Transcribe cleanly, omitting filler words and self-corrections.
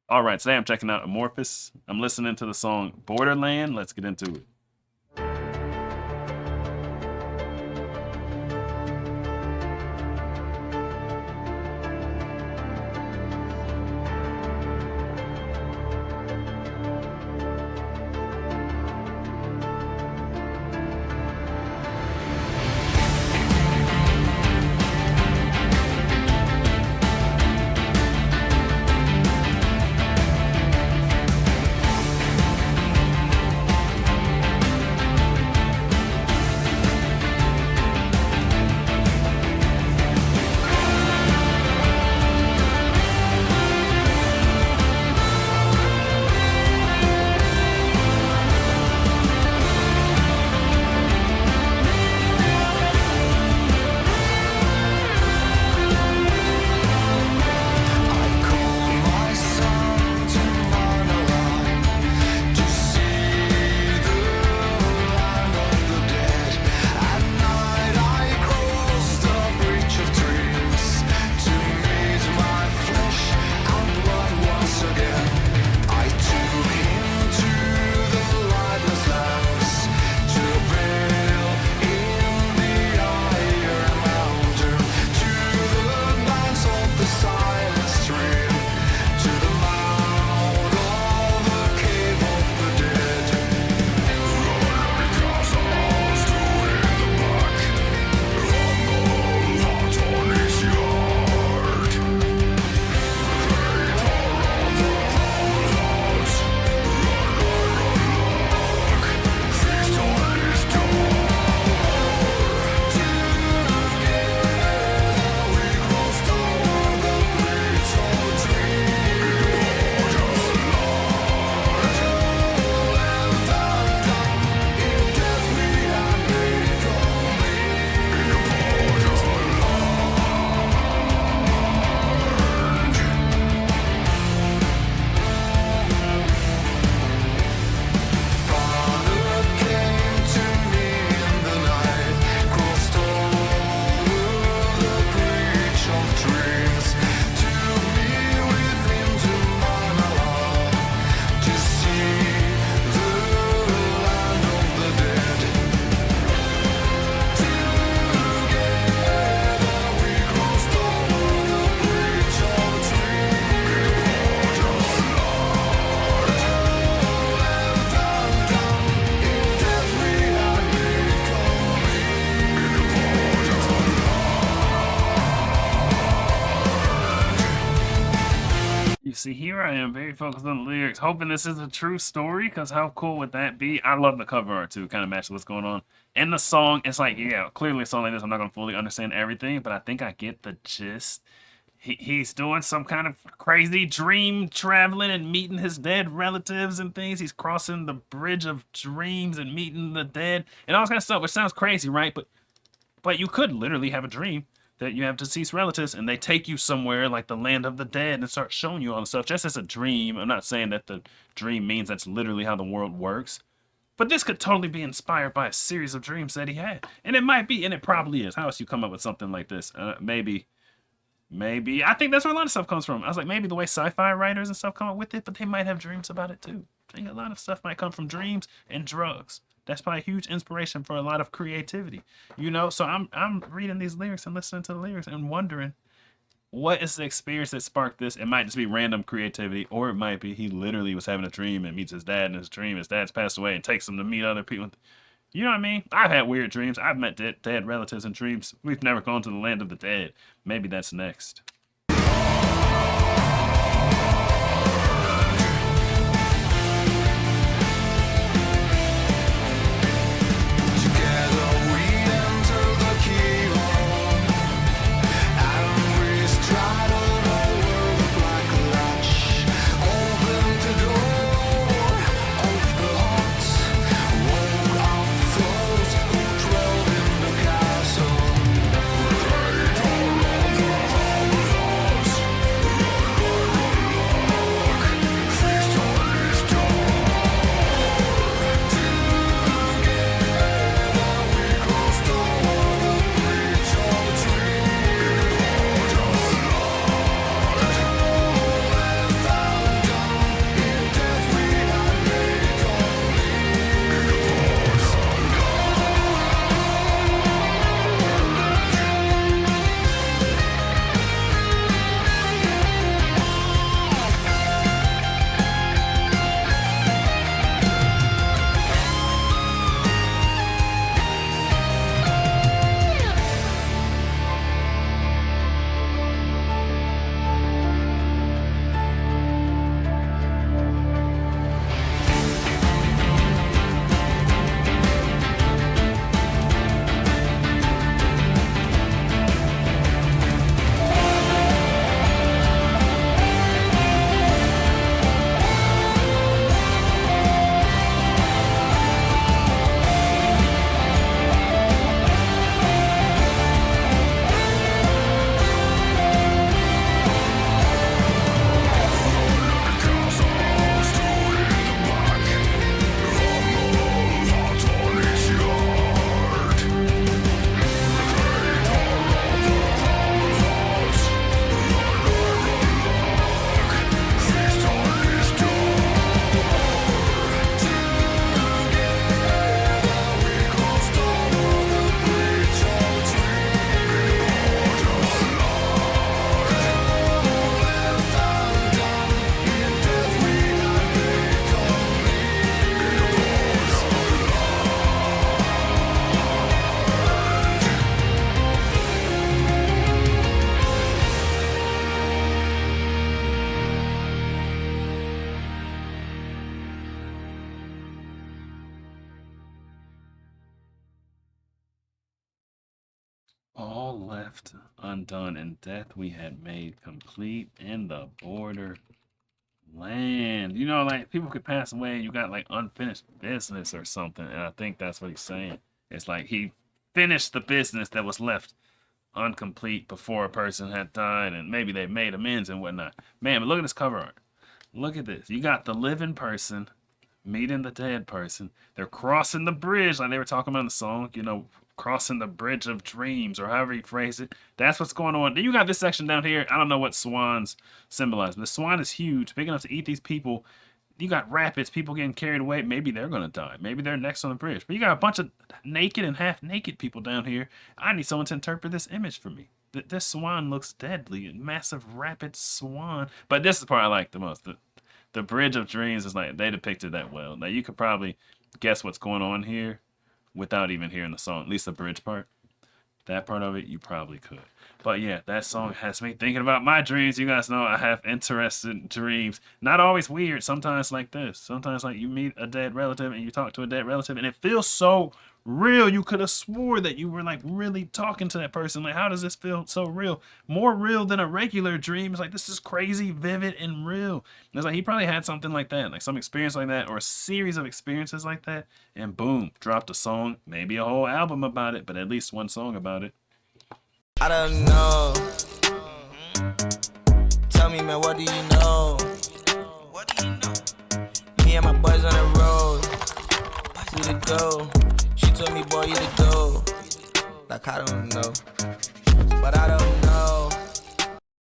All right, today I'm checking out Amorphis. I'm listening to the song Borderland. Let's get into it. You see, here I am very focused on the lyrics, hoping this is a true story, because how cool would that be? I love the cover art too, kind of matches what's going on. And the song, it's like, yeah, clearly a song like this, I'm not going to fully understand everything, but I think I get the gist. He's doing some kind of crazy dream traveling and meeting his dead relatives and things. He's crossing the bridge of dreams and meeting the dead and all this kind of stuff, which sounds crazy, right? But you could literally have a dream that you have deceased relatives and they take you somewhere like the land of the dead and start showing you all the stuff just as a dream. I'm not saying that the dream means that's literally how the world works, but this could totally be inspired by a series of dreams that he had. And it might be, and it probably is. How else you come up with something like this? Maybe. I think that's where a lot of stuff comes from. I was like, maybe the way sci-fi writers and stuff come up with it, but they might have dreams about it too. I think a lot of stuff might come from dreams and drugs. That's probably a huge inspiration for a lot of creativity, you know? So I'm reading these lyrics and listening to the lyrics and wondering, what is the experience that sparked this? It might just be random creativity, or it might be he literally was having a dream and meets his dad in his dream. His dad's passed away and takes him to meet other people. You know what I mean? I've had weird dreams. I've met dead relatives in dreams. We've never gone to the land of the dead. Maybe that's next. left undone, and death we had made complete in the borderland. You know, like people could pass away and you got like unfinished business or something. And I think that's what he's saying. It's like he finished the business that was left incomplete before a person had died, and maybe they made amends and whatnot. Man, but look at this cover art. Look at this. You got the living person meeting the dead person. They're crossing the bridge like they were talking about in the song, you know, crossing the bridge of dreams, or however you phrase it. That's what's going on. Then you got this section down here. I don't know what swans symbolize, but the swan is huge, big enough to eat these people. You got rapids, people getting carried away. Maybe they're going to die. Maybe they're next on the bridge. But you got a bunch of naked and half-naked people down here. I need someone to interpret this image for me. This swan looks deadly. A massive rapid swan. But this is the part I like the most. The bridge of dreams is like, they depicted that well. Now, you could probably guess what's going on here without even hearing the song. At least the bridge part. That part of it, you probably could. But yeah, that song has me thinking about my dreams. You guys know I have interesting dreams. Not always weird. Sometimes like this. Sometimes like you meet a dead relative and you talk to a dead relative and it feels so real. You could have swore that you were like really talking to that person. Like, how does this feel so real? More real than a regular dream. It's like, this is crazy, vivid, and real. And it's like he probably had something like that, like some experience like that, or a series of experiences like that, and boom, dropped a song, maybe a whole album about it, but at least one song about it. I don't know. Tell me, man, what do you know? What do you know? Me and my boys on the road. We to go. She told me, boy, you to go. Like, I don't know. But I don't